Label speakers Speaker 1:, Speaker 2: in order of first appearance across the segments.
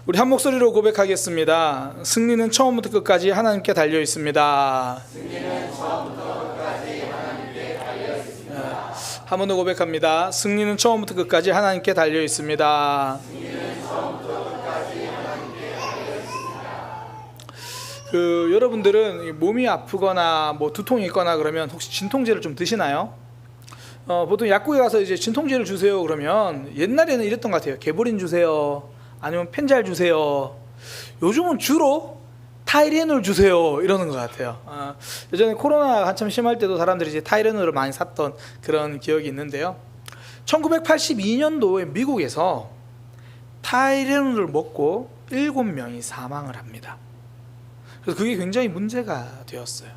Speaker 1: 우리 한 목소리로 고백하겠습니다. 승리는 처음부터 끝까지 하나님께 달려 있습니다. 한 번 더 고백합니다. 승리는 처음부터 끝까지 하나님께 달려 있습니다. 여러분들은 몸이 아프거나 뭐 두통이 있거나 그러면 혹시 진통제를 좀 드시나요? 보통 약국에 가서 이제 진통제를 주세요 그러면 옛날에는 이랬던 것 같아요. 개보린 주세요, 아니면 펜잘 주세요. 요즘은 주로 타이레놀 주세요 이러는 것 같아요. 예전에 코로나 한참 심할 때도 사람들이 이제 타이레놀을 많이 샀던 그런 기억이 있는데요. 1982년도에 미국에서 타이레놀을 먹고 7명이 사망을 합니다. 그래서 그게 굉장히 문제가 되었어요.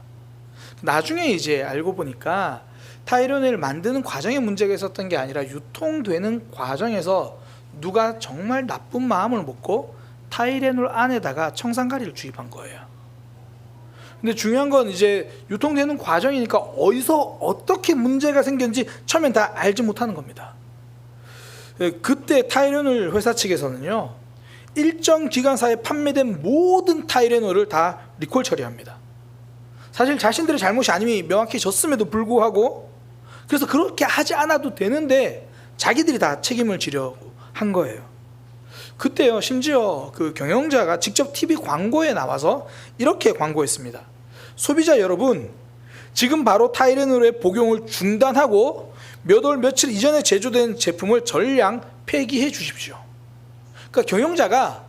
Speaker 1: 나중에 이제 알고 보니까 타이레놀을 만드는 과정에 문제가 있었던 게 아니라 유통되는 과정에서 누가 정말 나쁜 마음을 먹고 타이레놀 안에다가 청산가리를 주입한 거예요. 근데 중요한 건 이제 유통되는 과정이니까 어디서 어떻게 문제가 생겼는지 처음엔 다 알지 못하는 겁니다. 그때 타이레놀 회사 측에서는요, 일정 기간사이에 판매된 모든 타이레놀을 다 리콜 처리합니다. 사실 자신들의 잘못이 아님이 명확히 졌음에도 불구하고, 그래서 그렇게 하지 않아도 되는데 자기들이 다 책임을 지려고 한 거예요. 그때요, 심지어 그 경영자가 직접 TV 광고에 나와서 이렇게 광고했습니다. 소비자 여러분, 지금 바로 타이레놀의 복용을 중단하고 몇 월 며칠 이전에 제조된 제품을 전량 폐기해 주십시오. 그러니까 경영자가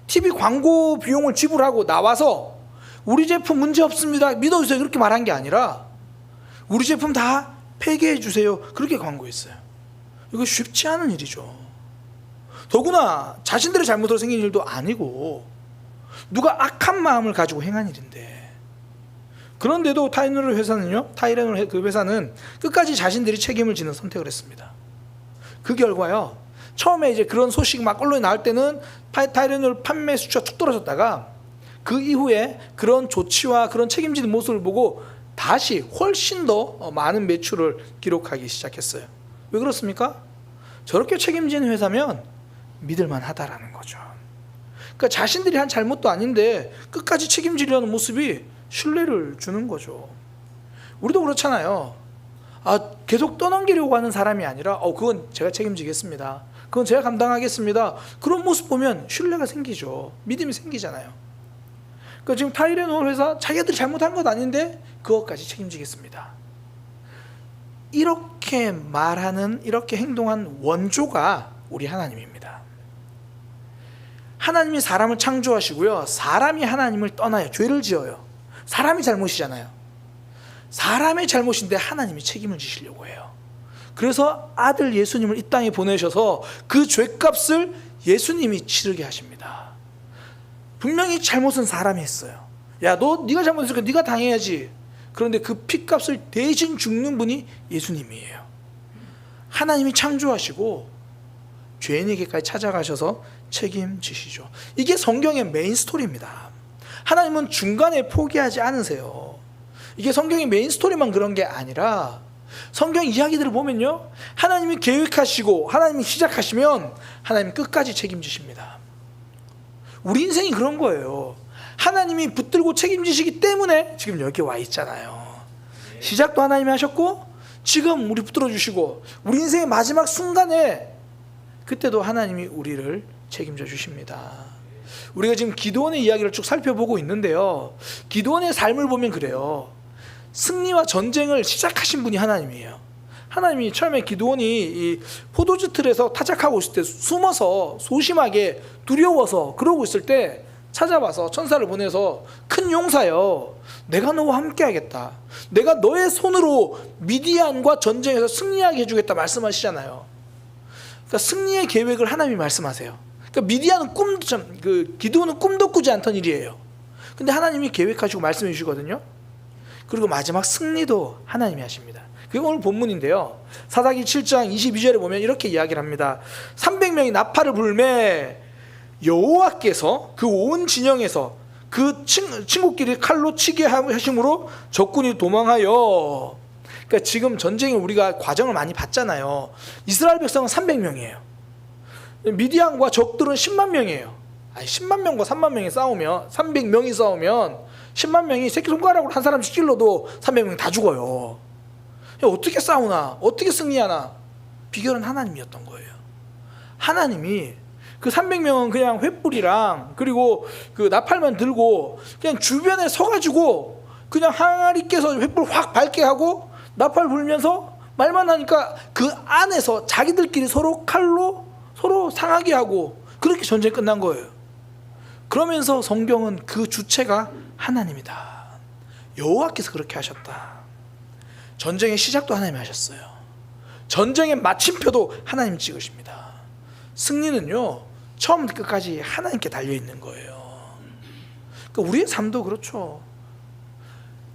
Speaker 1: TV 광고 비용을 지불하고 나와서 우리 제품 문제 없습니다, 믿어주세요, 그렇게 말한 게 아니라 우리 제품 다 폐기해 주세요, 그렇게 광고했어요. 이거 쉽지 않은 일이죠. 더구나 자신들의 잘못으로 생긴 일도 아니고 누가 악한 마음을 가지고 행한 일인데, 그런데도 타이레놀 회사는요, 타이레놀 그 회사는 끝까지 자신들이 책임을 지는 선택을 했습니다. 그 결과요, 처음에 이제 그런 소식이 막 언론에 나올 때는 타이레놀 판매 수치가 툭 떨어졌다가 그 이후에 그런 조치와 그런 책임지는 모습을 보고 다시 훨씬 더 많은 매출을 기록하기 시작했어요. 왜 그렇습니까? 저렇게 책임지는 회사면 믿을만 하다라는 거죠. 그러니까 자신들이 한 잘못도 아닌데 끝까지 책임지려는 모습이 신뢰를 주는 거죠. 우리도 그렇잖아요. 계속 떠넘기려고 하는 사람이 아니라 그건 제가 책임지겠습니다, 그건 제가 감당하겠습니다, 그런 모습 보면 신뢰가 생기죠. 믿음이 생기잖아요. 그러니까 지금 타이레놀 회사 자기들이 잘못한 것 아닌데 그것까지 책임지겠습니다, 이렇게 말하는, 이렇게 행동한 원조가 우리 하나님입니다. 하나님이 사람을 창조하시고요, 사람이 하나님을 떠나요. 죄를 지어요. 사람이 잘못이잖아요. 사람의 잘못인데 하나님이 책임을 지시려고 해요. 그래서 아들 예수님을 이 땅에 보내셔서 그 죄값을 예수님이 치르게 하십니다. 분명히 잘못은 사람이 했어요. 야, 네가 잘못했으니까 네가 당해야지. 그런데 그 피값을 대신 죽는 분이 예수님이에요. 하나님이 창조하시고 죄인에게까지 찾아가셔서 책임지시죠. 이게 성경의 메인 스토리입니다. 하나님은 중간에 포기하지 않으세요. 이게 성경의 메인 스토리만 그런 게 아니라 성경 이야기들을 보면요, 하나님이 계획하시고 하나님이 시작하시면 하나님이 끝까지 책임지십니다. 우리 인생이 그런 거예요. 하나님이 붙들고 책임지시기 때문에 지금 여기 와 있잖아요. 시작도 하나님이 하셨고 지금 우리 붙들어 주시고 우리 인생의 마지막 순간에 그때도 하나님이 우리를 책임져 주십니다. 우리가 지금 기드온의 이야기를 쭉 살펴보고 있는데요, 기드온의 삶을 보면 그래요. 승리와 전쟁을 시작하신 분이 하나님이에요. 하나님이 처음에 기드온이 이 포도주 틀에서 타작하고 있을 때 숨어서 소심하게 두려워서 그러고 있을 때 찾아와서 천사를 보내서 큰 용사여, 내가 너와 함께 하겠다, 내가 너의 손으로 미디안과 전쟁에서 승리하게 해주겠다 말씀하시잖아요. 그러니까 승리의 계획을 하나님이 말씀하세요. 그러니까 미디안은 기드온은 꿈도 꾸지 않던 일이에요. 근데 하나님이 계획하시고 말씀해 주시거든요. 그리고 마지막 승리도 하나님이 하십니다. 그게 오늘 본문인데요, 사사기 7장 22절에 보면 이렇게 이야기를 합니다. 300명이 나팔을 불매 여호와께서 그 온 진영에서 그 친구끼리 칼로 치게 하심으로 적군이 도망하여. 그러니까 지금 전쟁에 우리가 과정을 많이 봤잖아요. 이스라엘 백성은 300명이에요. 미디안과 적들은 10만 명이에요. 아니 10만 명과 3만 명이 싸우면 300명이 싸우면 10만 명이 새끼손가락으로 한 사람씩 찔러도 300명 다 죽어요. 어떻게 싸우나? 어떻게 승리하나? 비결은 하나님이었던 거예요. 하나님이 그 300명은 그냥 횃불이랑 그리고 그 나팔만 들고 그냥 주변에 서가지고 그냥 항아리께서 횃불 확 밝게 하고 나팔 불면서 말만 하니까 그 안에서 자기들끼리 서로 칼로 서로 상하게 하고 그렇게 전쟁이 끝난 거예요. 그러면서 성경은 그 주체가 하나님이다. 여호와께서 그렇게 하셨다. 전쟁의 시작도 하나님이 하셨어요. 전쟁의 마침표도 하나님 찍으십니다. 승리는요, 처음부터 끝까지 하나님께 달려있는 거예요. 그러니까 우리의 삶도 그렇죠.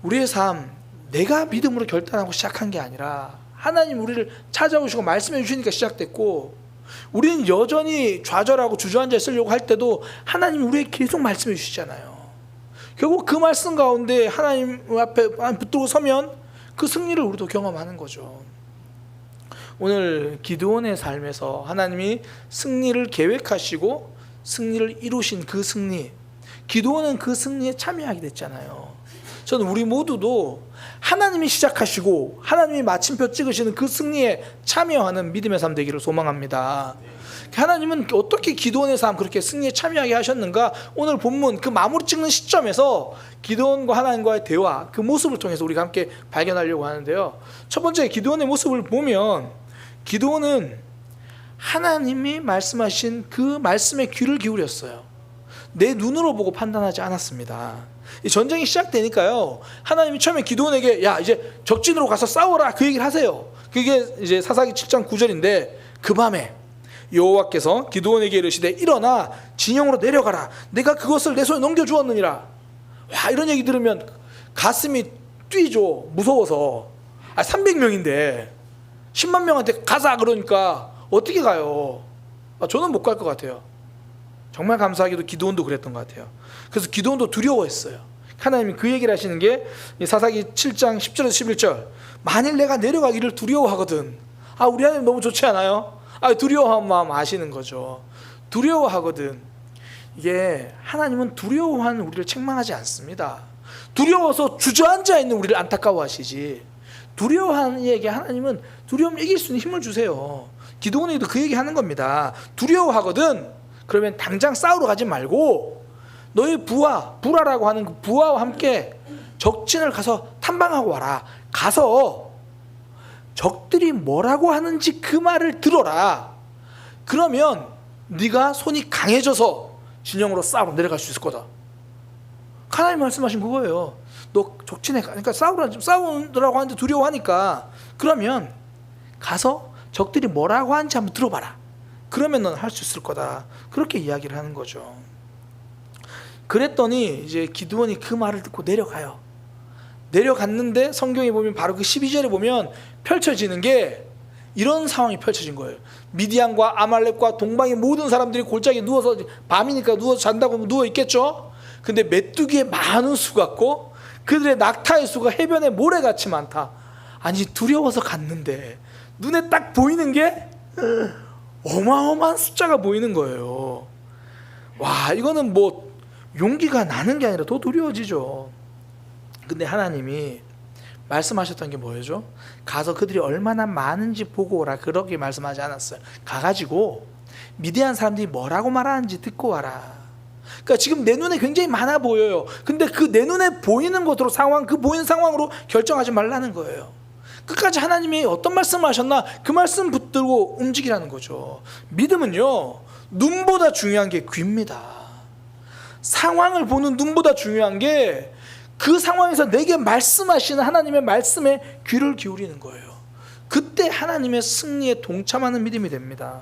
Speaker 1: 우리의 삶, 내가 믿음으로 결단하고 시작한 게 아니라 하나님 우리를 찾아오시고 말씀해 주시니까 시작됐고, 우리는 여전히 좌절하고 주저앉아 있으려고 할 때도 하나님이 우리에게 계속 말씀해 주시잖아요. 결국 그 말씀 가운데 하나님 앞에 붙들고 서면 그 승리를 우리도 경험하는 거죠. 오늘 기드온의 삶에서 하나님이 승리를 계획하시고 승리를 이루신 그 승리, 기드온은 그 승리에 참여하게 됐잖아요. 저는 우리 모두도 하나님이 시작하시고 하나님이 마침표 찍으시는 그 승리에 참여하는 믿음의 삶 되기를 소망합니다. 하나님은 어떻게 기드온의 삶 그렇게 승리에 참여하게 하셨는가? 오늘 본문 그 마무리 찍는 시점에서 기드온과 하나님과의 대화, 그 모습을 통해서 우리가 함께 발견하려고 하는데요. 첫 번째, 기드온의 모습을 보면 기드온은 하나님이 말씀하신 그 말씀에 귀를 기울였어요. 내 눈으로 보고 판단하지 않았습니다. 이 전쟁이 시작되니까요, 하나님이 처음에 기드온에게 야 이제 적진으로 가서 싸워라 그 얘기를 하세요. 그게 이제 사사기 7장 9절인데, 그 밤에 여호와께서 기드온에게 이르시되 일어나 진영으로 내려가라. 내가 그것을 내 손에 넘겨주었느니라. 와, 이런 얘기 들으면 가슴이 뛰죠. 무서워서. 300명인데 10만 명한테 가자 그러니까 어떻게 가요? 저는 못 갈 것 같아요. 정말 감사하게도 기드온도 그랬던 것 같아요. 그래서 기드온도 두려워했어요. 하나님이 그 얘기를 하시는 게 사사기 7장 10절에서 11절. 만일 내가 내려가기를 두려워하거든. 우리 하나님 너무 좋지 않아요? 두려워한 마음 아시는 거죠. 두려워하거든. 이게 하나님은 두려워하는 우리를 책망하지 않습니다. 두려워서 주저앉아 있는 우리를 안타까워하시지, 두려워하는 이에게 하나님은 두려움 이길 수 있는 힘을 주세요. 기드온에도 그 얘기 하는 겁니다. 두려워하거든. 그러면 당장 싸우러 가지 말고 너희 부하라고 하는 그 부하와 함께 적진을 가서 탐방하고 와라. 가서 적들이 뭐라고 하는지 그 말을 들어라. 그러면 네가 손이 강해져서 진영으로 싸우러 내려갈 수 있을 거다. 하나님 말씀하신 그거예요. 너 적진에 그러니까 싸우라고 하는데 두려워하니까 그러면 가서 적들이 뭐라고 하는지 한번 들어봐라. 그러면 넌 할 수 있을 거다. 그렇게 이야기를 하는 거죠. 그랬더니 이제 기드온이 그 말을 듣고 내려가요. 내려갔는데 성경에 보면 바로 그 12절에 보면 펼쳐지는 게 이런 상황이 펼쳐진 거예요. 미디안과 아말렉과 동방의 모든 사람들이 골짜기에 누워서, 밤이니까 누워서 잔다고 누워 있겠죠. 근데 메뚜기의 많은 수 같고 그들의 낙타의 수가 해변에 모래같이 많다. 아니 두려워서 갔는데 눈에 딱 보이는 게 어마어마한 숫자가 보이는 거예요. 와, 이거는 뭐 용기가 나는 게 아니라 더 두려워지죠. 근데 하나님이 말씀하셨던 게 뭐였죠? 가서 그들이 얼마나 많은지 보고 오라. 그렇게 말씀하지 않았어요. 가가지고 미디안 사람들이 뭐라고 말하는지 듣고 와라. 그러니까 지금 내 눈에 굉장히 많아 보여요. 근데 그 내 눈에 보이는 것으로 그 보이는 상황으로 결정하지 말라는 거예요. 끝까지 하나님이 어떤 말씀을 하셨나 그 말씀 붙들고 움직이라는 거죠. 믿음은요, 눈보다 중요한 게 귀입니다. 상황을 보는 눈보다 중요한 게 그 상황에서 내게 말씀하시는 하나님의 말씀에 귀를 기울이는 거예요. 그때 하나님의 승리에 동참하는 믿음이 됩니다.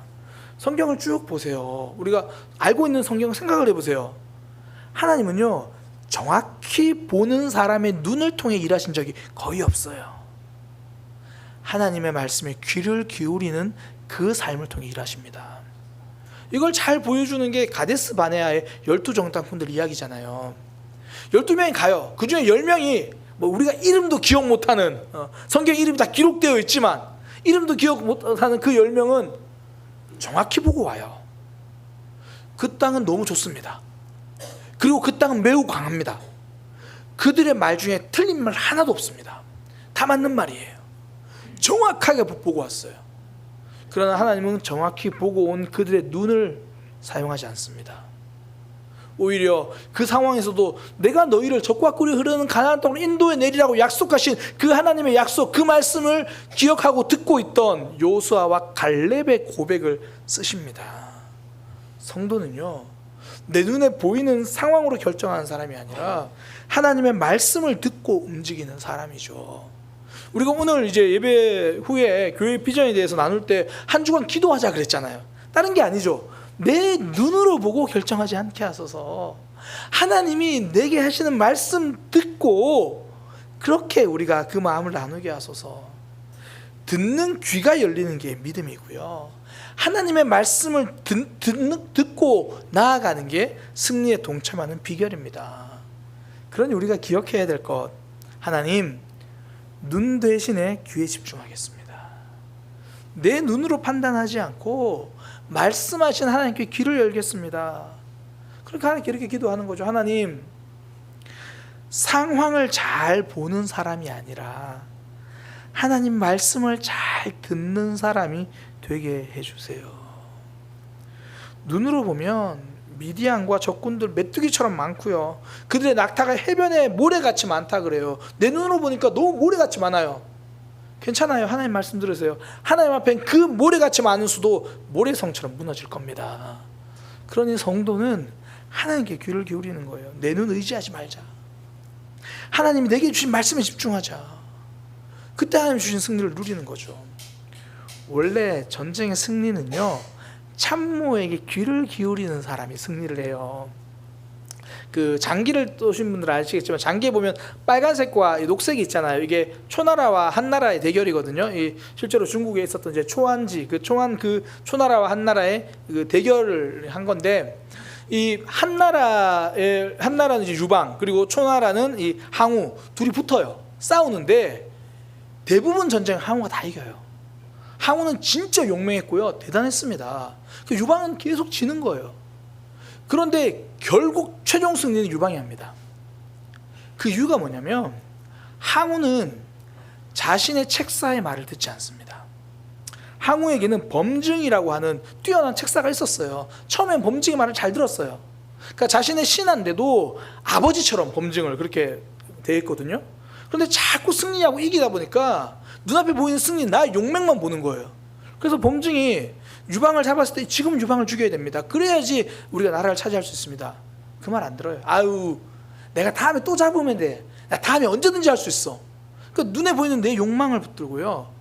Speaker 1: 성경을 쭉 보세요. 우리가 알고 있는 성경을 생각을 해보세요. 하나님은요, 정확히 보는 사람의 눈을 통해 일하신 적이 거의 없어요. 하나님의 말씀에 귀를 기울이는 그 삶을 통해 일하십니다. 이걸 잘 보여주는 게 가데스 바네아의 12정탐꾼들 이야기잖아요. 12명이 가요. 그 중에 10명이 뭐 우리가 이름도 기억 못하는, 성경 이름이 다 기록되어 있지만 이름도 기억 못하는 그 10명은 정확히 보고 와요. 그 땅은 너무 좋습니다. 그리고 그 땅은 매우 강합니다. 그들의 말 중에 틀린 말 하나도 없습니다. 다 맞는 말이에요. 정확하게 보고 왔어요. 그러나 하나님은 정확히 보고 온 그들의 눈을 사용하지 않습니다. 오히려 그 상황에서도 내가 너희를 적과 꿀이 흐르는 가나안 땅으로 인도해 내리라고 약속하신 그 하나님의 약속, 그 말씀을 기억하고 듣고 있던 여호수아와 갈렙의 고백을 쓰십니다. 성도는요, 내 눈에 보이는 상황으로 결정하는 사람이 아니라 하나님의 말씀을 듣고 움직이는 사람이죠. 우리가 오늘 이제 예배 후에 교회 비전에 대해서 나눌 때 한 주간 기도하자 그랬잖아요. 다른 게 아니죠. 내 눈으로 보고 결정하지 않게 하소서. 하나님이 내게 하시는 말씀 듣고 그렇게 우리가 그 마음을 나누게 하소서. 듣는 귀가 열리는 게 믿음이고요, 하나님의 말씀을 듣고 나아가는 게 승리에 동참하는 비결입니다. 그러니 우리가 기억해야 될 것, 하나님, 눈 대신에 귀에 집중하겠습니다. 내 눈으로 판단하지 않고 말씀하신 하나님께 귀를 열겠습니다. 그러니까 하나님께 이렇게 기도하는 거죠. 하나님, 상황을 잘 보는 사람이 아니라 하나님 말씀을 잘 듣는 사람이 되게 해주세요. 눈으로 보면 미디안과 적군들 메뚜기처럼 많고요, 그들의 낙타가 해변에 모래같이 많다 그래요. 내 눈으로 보니까 너무 모래같이 많아요. 괜찮아요. 하나님 말씀 들으세요. 하나님 앞엔 그 모래같이 많은 수도 모래성처럼 무너질 겁니다. 그러니 성도는 하나님께 귀를 기울이는 거예요. 내 눈 의지하지 말자. 하나님이 내게 주신 말씀에 집중하자. 그때 하나님 주신 승리를 누리는 거죠. 원래 전쟁의 승리는요, 참모에게 귀를 기울이는 사람이 승리를 해요. 그 장기를 쏘신 분들은 아시겠지만 장기에 보면 빨간색과 녹색이 있잖아요. 이게 초나라와 한나라의 대결이거든요. 이 실제로 중국에 있었던 이제 초안지, 그 초나라와 한나라의 그 대결을 한 건데, 이 한나라는 이제 유방, 그리고 초나라는 이 항우, 둘이 붙어요. 싸우는데 대부분 전쟁 항우가 다 이겨요. 항우는 진짜 용맹했고요, 대단했습니다. 그 유방은 계속 지는 거예요. 그런데 결국 최종 승리는 유방이 합니다. 그 이유가 뭐냐면, 항우는 자신의 책사의 말을 듣지 않습니다. 항우에게는 범증이라고 하는 뛰어난 책사가 있었어요. 처음엔 범증의 말을 잘 들었어요. 그러니까 자신의 신하인데도 아버지처럼 범증을 그렇게 대했거든요. 그런데 자꾸 승리하고 이기다 보니까 눈앞에 보이는 승리, 나의 용맹만 보는 거예요. 그래서 범증이 유방을 잡았을 때 지금 유방을 죽여야 됩니다. 그래야지 우리가 나라를 차지할 수 있습니다. 그 말 안 들어요. 아유, 내가 다음에 또 잡으면 돼. 나 다음에 언제든지 할 수 있어. 그 눈에 보이는 내 욕망을 붙들고요,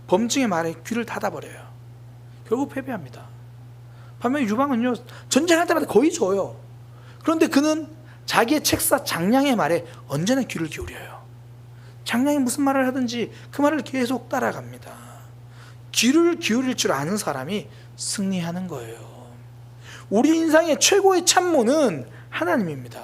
Speaker 1: 범증의 말에 귀를 닫아버려요. 결국 패배합니다. 반면에 유방은요, 전쟁할 때마다 거의 져요. 그런데 그는 자기의 책사 장량의 말에 언제나 귀를 기울여요. 장량이 무슨 말을 하든지 그 말을 계속 따라갑니다. 귀를 기울일 줄 아는 사람이 승리하는 거예요. 우리 인생의 최고의 참모는 하나님입니다.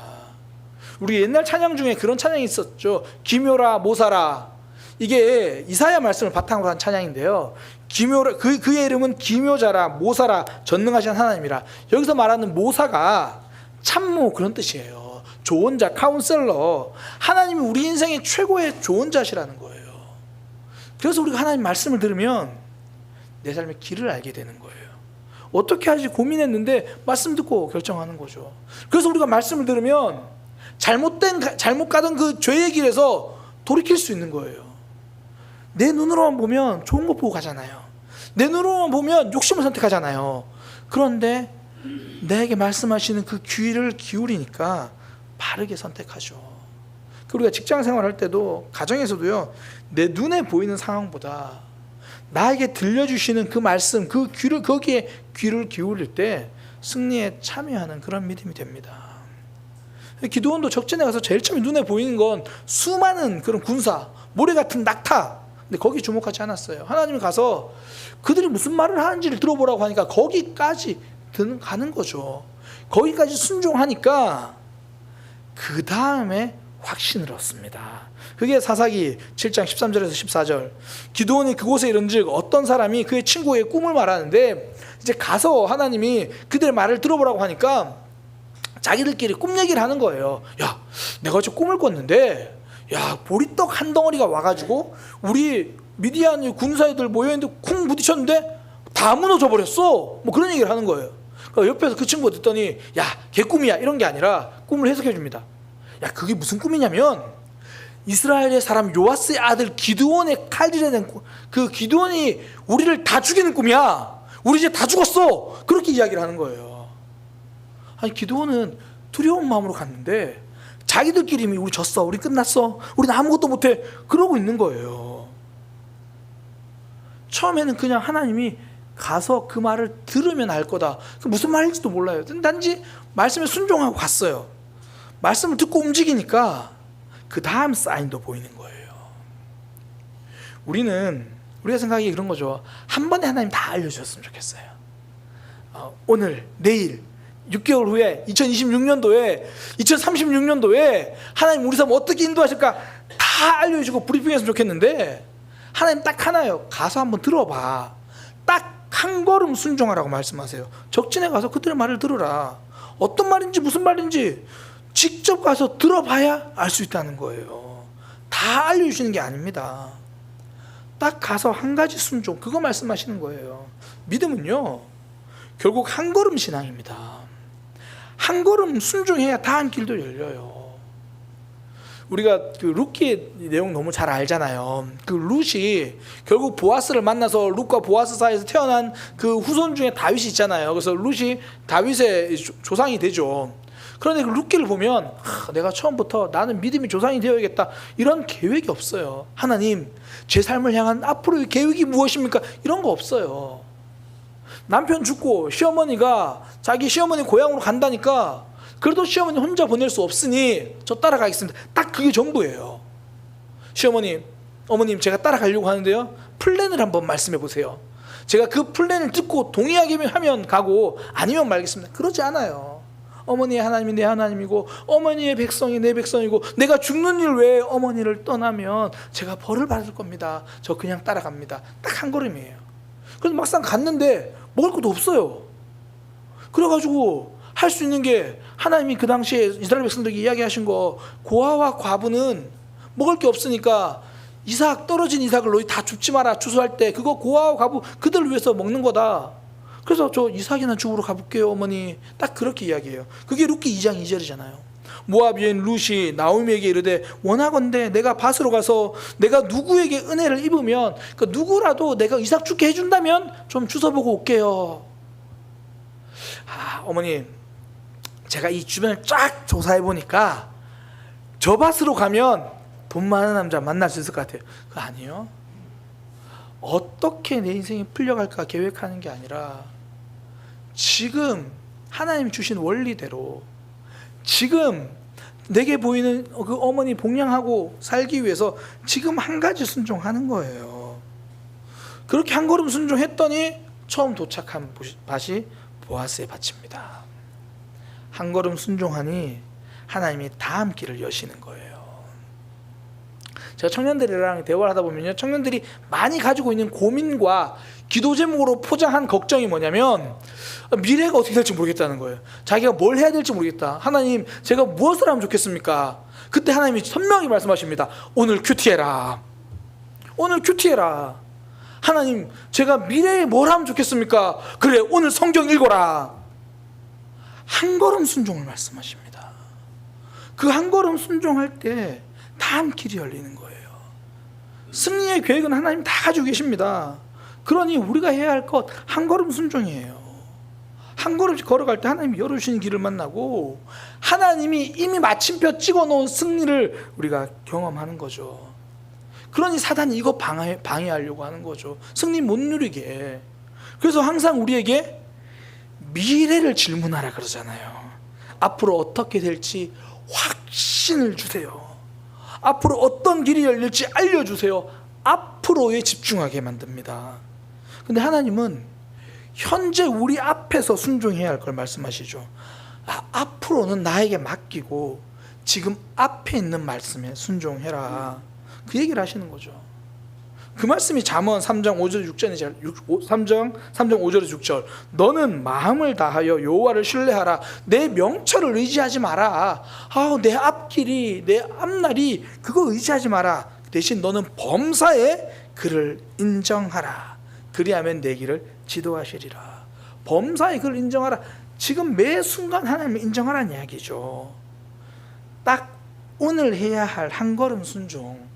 Speaker 1: 우리 옛날 찬양 중에 그런 찬양이 있었죠. 기묘라 모사라. 이게 이사야 말씀을 바탕으로 한 찬양인데요, 기묘라, 그의 이름은 기묘자라 모사라 전능하신 하나님이라. 여기서 말하는 모사가 참모, 그런 뜻이에요. 조언자, 카운셀러. 하나님이 우리 인생의 최고의 조언자시라는 거예요. 그래서 우리가 하나님 말씀을 들으면 내 삶의 길을 알게 되는 거예요. 어떻게 하지 고민했는데 말씀 듣고 결정하는 거죠. 그래서 우리가 말씀을 들으면 잘못 가던 그 죄의 길에서 돌이킬 수 있는 거예요. 내 눈으로만 보면 좋은 거 보고 가잖아요. 내 눈으로만 보면 욕심을 선택하잖아요. 그런데 내게 말씀하시는 그 귀를 기울이니까 바르게 선택하죠. 우리가 직장 생활할 때도, 가정에서도요, 내 눈에 보이는 상황보다 나에게 들려주시는 그 말씀, 거기에 귀를 기울일 때 승리에 참여하는 그런 믿음이 됩니다. 기도원도 적진에 가서 제일 처음에 눈에 보이는 건 수많은 그런 군사, 모래 같은 낙타. 근데 거기 주목하지 않았어요. 하나님이 가서 그들이 무슨 말을 하는지를 들어보라고 하니까 거기까지 가는 거죠. 거기까지 순종하니까 그 다음에 확신을 얻습니다. 그게 사사기 7장 13절에서 14절. 기드온이 그곳에 이른즉 어떤 사람이 그의 친구의 꿈을 말하는데 이제 가서 하나님이 그들의 말을 들어보라고 하니까 자기들끼리 꿈 얘기를 하는 거예요. 야, 내가 저 꿈을 꿨는데 야, 보리떡 한 덩어리가 와가지고 우리 미디안 군사애들 모여있는데 쿵 부딪혔는데 다 무너져 버렸어. 뭐 그런 얘기를 하는 거예요. 그러니까 옆에서 그 친구가 듣더니 야, 개꿈이야 이런 게 아니라 꿈을 해석해 줍니다. 야, 그게 무슨 꿈이냐면 이스라엘의 사람 요아스의 아들 기드온의 칼질에 낸 그 기드온이 우리를 다 죽이는 꿈이야. 우리 이제 다 죽었어. 그렇게 이야기를 하는 거예요. 아니, 기드온은 두려운 마음으로 갔는데 자기들끼리 이미 우리 졌어, 우리 끝났어, 우리는 아무것도 못해 그러고 있는 거예요. 처음에는 그냥 하나님이 가서 그 말을 들으면 알 거다. 그 무슨 말인지도 몰라요. 단지 말씀에 순종하고 갔어요. 말씀을 듣고 움직이니까 그 다음 사인도 보이는 거예요. 우리가 생각하기에 그런 거죠. 한 번에 하나님 다 알려주셨으면 좋겠어요. 오늘, 내일, 6개월 후에 2026년도에 2036년도에 하나님 우리 삶 어떻게 인도하실까 다 알려주고 브리핑했으면 좋겠는데 하나님 딱 하나요. 가서 한번 들어봐. 딱 한 걸음 순종하라고 말씀하세요. 적진에 가서 그들의 말을 들으라. 어떤 말인지 무슨 말인지 직접 가서 들어봐야 알 수 있다는 거예요. 다 알려주시는 게 아닙니다. 딱 가서 한 가지 순종, 그거 말씀하시는 거예요. 믿음은요, 결국 한 걸음 신앙입니다. 한 걸음 순종해야 다음 길도 열려요. 우리가 그 룻기 내용 너무 잘 알잖아요. 그 룻이 결국 보아스를 만나서 룻과 보아스 사이에서 태어난 그 후손 중에 다윗이 있잖아요. 그래서 룻이 다윗의 조상이 되죠. 그런데 그 룻기를 보면 내가 처음부터 나는 믿음의 조상이 되어야겠다 이런 계획이 없어요. 하나님, 제 삶을 향한 앞으로의 계획이 무엇입니까? 이런 거 없어요. 남편 죽고 시어머니가 자기 시어머니 고향으로 간다니까 그래도 시어머니 혼자 보낼 수 없으니 저 따라가겠습니다. 딱 그게 전부예요. 시어머니, 어머님, 제가 따라가려고 하는데요, 플랜을 한번 말씀해 보세요. 제가 그 플랜을 듣고 동의하면 가고 아니면 말겠습니다. 그러지 않아요. 어머니의 하나님이 내 하나님이고 어머니의 백성이 내 백성이고 내가 죽는 일 외에 어머니를 떠나면 제가 벌을 받을 겁니다. 저 그냥 따라갑니다. 딱 한 걸음이에요. 그래서 막상 갔는데 먹을 것도 없어요. 그래가지고 할 수 있는 게 하나님이 그 당시에 이스라엘 백성들에게 이야기하신 거, 고아와 과부는 먹을 게 없으니까 이삭, 떨어진 이삭을 너희 다 줍지 마라. 추수할 때 그거 고아와 과부 그들을 위해서 먹는 거다. 그래서 저 이삭이나 주우러 가볼게요 어머니. 딱 그렇게 이야기해요. 그게 룻기 2장 2절이잖아요. 모압 여인 룻이 나오미에게 이르되 원하건대 내가 밭으로 가서 내가 누구에게 은혜를 입으면 그 누구라도 내가 이삭 죽게 해준다면 좀 주워보고 올게요. 어머니, 제가 이 주변을 쫙 조사해 보니까 저 밭으로 가면 돈 많은 남자 만날 수 있을 것 같아요. 그거 아니에요. 어떻게 내 인생이 풀려갈까 계획하는 게 아니라 지금 하나님 주신 원리대로 지금 내게 보이는 그 어머니 복양하고 살기 위해서 지금 한 가지 순종하는 거예요. 그렇게 한 걸음 순종했더니 처음 도착한 밭이 보아스의 밭입니다. 한 걸음 순종하니 하나님이 다음 길을 여시는 거예요. 제가 청년들이랑 대화를 하다 보면요, 청년들이 많이 가지고 있는 고민과 기도 제목으로 포장한 걱정이 뭐냐면 미래가 어떻게 될지 모르겠다는 거예요. 자기가 뭘 해야 될지 모르겠다. 하나님, 제가 무엇을 하면 좋겠습니까? 그때 하나님이 선명히 말씀하십니다. 오늘 큐티해라. 오늘 큐티해라. 하나님, 제가 미래에 뭘 하면 좋겠습니까? 그래, 오늘 성경 읽어라. 한 걸음 순종을 말씀하십니다. 그 한 걸음 순종할 때 다음 길이 열리는 거예요. 승리의 계획은 하나님 다 가지고 계십니다. 그러니 우리가 해야 할 것 한 걸음 순종이에요. 한 걸음씩 걸어갈 때 하나님이 열어주시는 길을 만나고 하나님이 이미 마침표 찍어놓은 승리를 우리가 경험하는 거죠. 그러니 사단이 이거 방해하려고 하는 거죠. 승리 못 누리게. 그래서 항상 우리에게 미래를 질문하라 그러잖아요. 앞으로 어떻게 될지 확신을 주세요. 앞으로 어떤 길이 열릴지 알려주세요. 앞으로에 집중하게 만듭니다. 근데 하나님은 현재 우리 앞에서 순종해야 할 걸 말씀하시죠. 앞으로는 나에게 맡기고 지금 앞에 있는 말씀에 순종해라. 그 얘기를 하시는 거죠. 그 말씀이 잠언 3장 5절 6절이죠. 3장 5절에서 6절. 너는 마음을 다하여 여호와를 신뢰하라. 내 명철을 의지하지 마라. 내 앞길이, 내 앞날이 그거 의지하지 마라. 대신 너는 범사에 그를 인정하라. 그리하면 내 길을 지도하시리라. 범사에 그를 인정하라. 지금 매 순간 하나님을 인정하라는 이야기죠. 딱 오늘 해야 할 한 걸음 순종,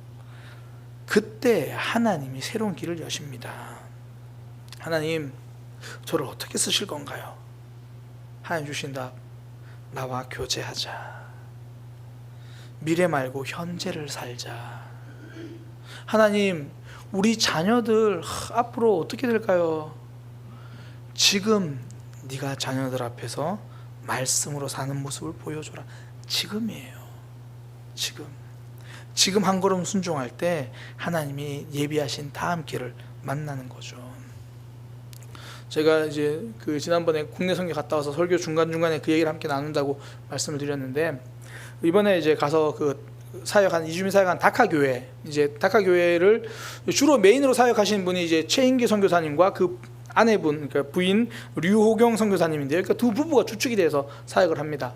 Speaker 1: 그때 하나님이 새로운 길을 여십니다. 하나님, 저를 어떻게 쓰실 건가요? 하나님 주신 답, 나와 교제하자. 미래 말고 현재를 살자. 하나님, 우리 자녀들 앞으로 어떻게 될까요? 지금 네가 자녀들 앞에서 말씀으로 사는 모습을 보여줘라. 지금이에요. 지금 한 걸음 순종할 때 하나님이 예비하신 다음 길을 만나는 거죠. 제가 이제 지난번에 국내 선교 갔다 와서 설교 중간중간에 그 얘기를 함께 나눈다고 말씀을 드렸는데, 이번에 이제 가서 사역한 이주민 사역한 다카교회, 이제 다카교회를 주로 메인으로 사역하시는 분이 이제 최인기 선교사님과 그 아내분, 그러니까 부인 류호경 선교사님인데요. 그러니까 두 부부가 주축이 돼서 사역을 합니다.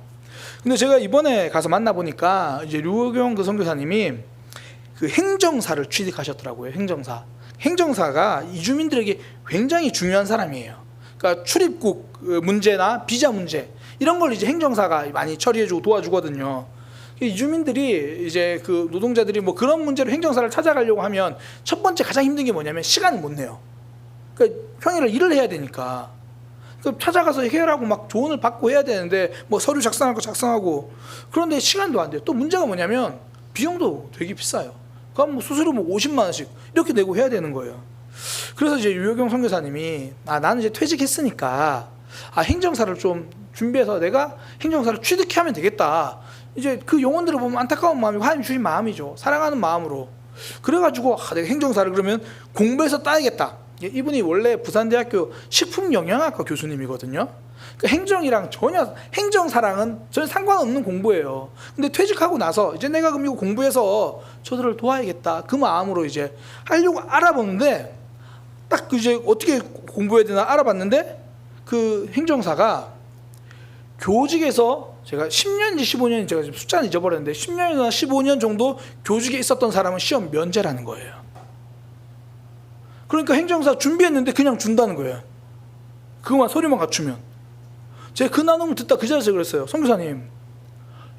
Speaker 1: 근데 제가 이번에 가서 만나보니까 이제 류호경 그 선교사님이 그 행정사를 취직하셨더라고요. 행정사가 이주민들에게 굉장히 중요한 사람이에요. 그러니까 출입국 문제나 비자 문제 이런 걸 이제 행정사가 많이 처리해주고 도와주거든요. 이주민들이 이제 그 노동자들이 뭐 그런 문제로 행정사를 찾아가려고 하면 첫 번째 가장 힘든 게 뭐냐면 시간을 못 내요. 그러니까 평일에 일을 해야 되니까. 찾아가서 해결하고 막 조언을 받고 해야 되는데 뭐 서류 작성할 거 작성하고, 그런데 시간도 안 돼요. 또 문제가 뭐냐면 비용도 되게 비싸요. 그럼 뭐 수수료 뭐 50만 원씩 이렇게 내고 해야 되는 거예요. 그래서 이제 유효경 선교사님이 나는 이제 퇴직했으니까 행정사를 좀 준비해서 내가 행정사를 취득해 하면 되겠다. 이제 그 용언들을 보면 안타까운 마음이고 하나님 주신 마음이죠. 사랑하는 마음으로. 그래가지고 내가 행정사를 그러면 공부해서 따야겠다. 이분이 원래 부산대학교 식품영양학과 교수님이거든요. 행정이랑 행정사랑은 전혀 상관없는 공부예요. 근데 퇴직하고 나서 이제 내가 그럼 이거 공부해서 저들을 도와야겠다. 그 마음으로 이제 하려고 알아보는데, 딱 이제 어떻게 공부해야 되나 알아봤는데, 그 행정사가 교직에서 제가 10년인지 15년, 제가 지금 숫자는 잊어버렸는데 10년이나 15년 정도 교직에 있었던 사람은 시험 면제라는 거예요. 그러니까 행정사 준비했는데 그냥 준다는 거예요. 그거만 서류만 갖추면. 제가 그 나눔을 듣다 그 자리에서 그랬어요. 선교사님,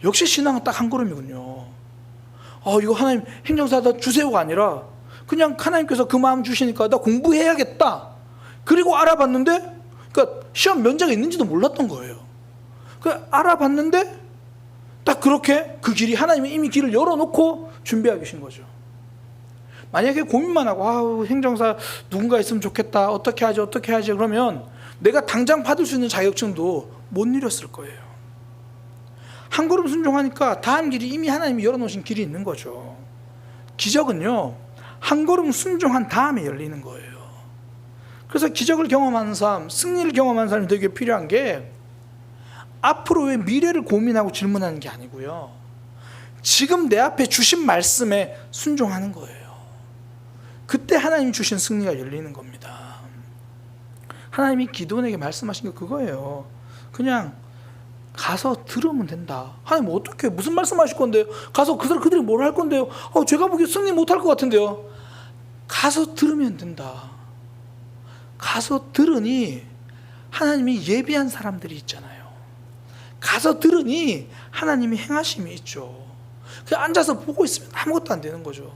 Speaker 1: 역시 신앙은 딱 한 걸음이군요. 이거 하나님 행정사다 주세요가 아니라 그냥 하나님께서 그 마음 주시니까 나 공부해야겠다. 그리고 알아봤는데, 그러니까 시험 면제가 있는지도 몰랐던 거예요. 알아봤는데 딱 그렇게 그 길이 하나님이 이미 길을 열어놓고 준비하고 계신 거죠. 만약에 고민만 하고 행정사 누군가 있으면 좋겠다, 어떻게 하지 그러면 내가 당장 받을 수 있는 자격증도 못 누렸을 거예요. 한 걸음 순종하니까 다음 길이 이미 하나님이 열어놓으신 길이 있는 거죠. 기적은요, 한 걸음 순종한 다음에 열리는 거예요. 그래서 기적을 경험하는 사람, 승리를 경험하는 사람이 되게 필요한 게, 앞으로의 미래를 고민하고 질문하는 게 아니고요, 지금 내 앞에 주신 말씀에 순종하는 거예요. 그때 하나님이 주신 승리가 열리는 겁니다. 하나님이 기도원에게 말씀하신 게 그거예요. 그냥 가서 들으면 된다. 하나님 어떻게, 무슨 말씀하실 건데요? 가서 그들이 뭘 할 건데요? 제가 보기에 승리 못할 것 같은데요? 가서 들으면 된다. 가서 들으니 하나님이 예비한 사람들이 있잖아요. 가서 들으니 하나님이 행하심이 있죠. 그냥 앉아서 보고 있으면 아무것도 안 되는 거죠.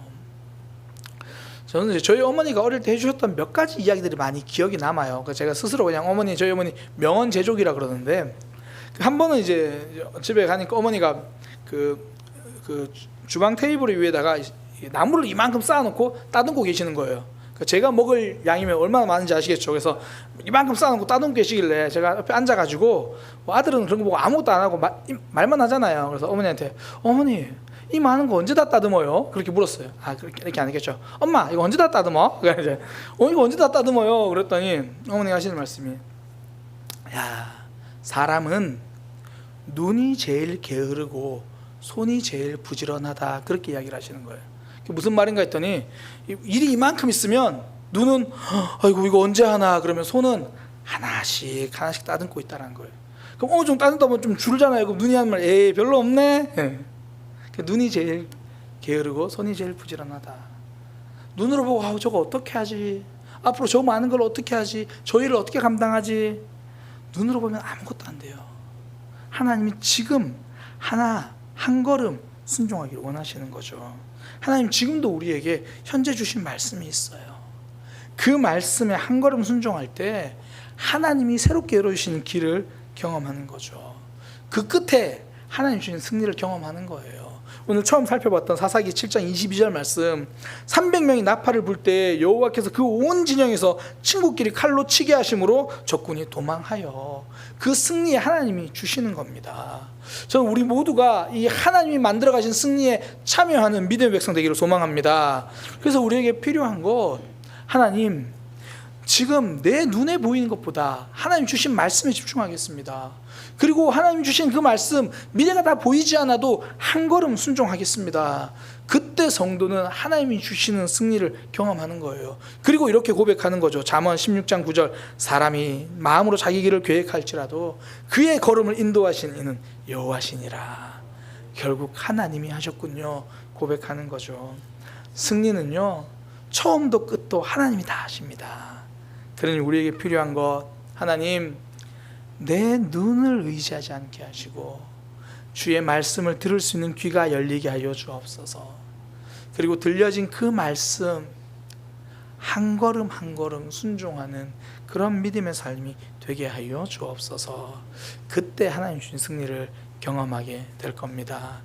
Speaker 1: 저는 저희 어머니가 어릴 때 해주셨던 몇 가지 이야기들이 많이 기억이 남아요. 제가 스스로 그냥 저희 어머니 명언 제조기라 그러는데, 한 번은 이제 집에 가니까 어머니가 그 주방 테이블 위에다가 나물을 이만큼 쌓아놓고 따듬고 계시는 거예요. 제가 먹을 양이면 얼마나 많은지 아시겠죠. 그래서 이만큼 쌓아놓고 따듬고 계시길래 제가 옆에 앉아가지고, 아들은 그런 거 보고 아무것도 안 하고 말만 하잖아요. 그래서 어머니한테, 어머니 이 많은 거 언제 다 따듬어요? 그렇게 물었어요. 그렇게 안 했겠죠. 엄마 이거 언제 다 따듬어? 그래서 이제 이거 언제 다 따듬어요? 그랬더니 어머니가 하시는 말씀이, 사람은 눈이 제일 게으르고 손이 제일 부지런하다, 그렇게 이야기를 하시는 거예요. 무슨 말인가 했더니 일이 이만큼 있으면 눈은 아이고 이거 언제 하나, 그러면 손은 하나씩 따듬고 있다는 거예요. 그럼 어느 정도 따듬다 보면 좀 줄잖아요. 그럼 눈이 하는 말, 에이 별로 없네. 눈이 제일 게으르고 손이 제일 부지런하다. 눈으로 보고 아우 저거 어떻게 하지, 앞으로 저 많은 걸 어떻게 하지, 저 일을 어떻게 감당하지. 눈으로 보면 아무것도 안 돼요. 하나님이 지금 한 걸음 순종하기를 원하시는 거죠. 하나님 지금도 우리에게 현재 주신 말씀이 있어요. 그 말씀에 한 걸음 순종할 때 하나님이 새롭게 열어주시는 길을 경험하는 거죠. 그 끝에 하나님 주신 승리를 경험하는 거예요. 오늘 처음 살펴봤던 사사기 7장 22절 말씀, 300명이 나팔을 불 때 여호와께서 그 온 진영에서 친구끼리 칼로 치게 하심으로 적군이 도망하여, 그 승리에 하나님이 주시는 겁니다. 저는 우리 모두가 이 하나님이 만들어 가신 승리에 참여하는 믿음의 백성 되기를 소망합니다. 그래서 우리에게 필요한 것, 하나님 지금 내 눈에 보이는 것보다 하나님 주신 말씀에 집중하겠습니다. 그리고 하나님 주신 그 말씀, 미래가 다 보이지 않아도 한 걸음 순종하겠습니다. 그때 성도는 하나님이 주시는 승리를 경험하는 거예요. 그리고 이렇게 고백하는 거죠. 잠언 16장 9절, 사람이 마음으로 자기 길을 계획할지라도 그의 걸음을 인도하신 이는 여호와시니라. 결국 하나님이 하셨군요, 고백하는 거죠. 승리는요, 처음도 끝도 하나님이 다 하십니다. 그러니 우리에게 필요한 것, 하나님 내 눈을 의지하지 않게 하시고 주의 말씀을 들을 수 있는 귀가 열리게 하여 주옵소서. 그리고 들려진 그 말씀 한 걸음 한 걸음 순종하는 그런 믿음의 삶이 되게 하여 주옵소서. 그때 하나님 주신 승리를 경험하게 될 겁니다.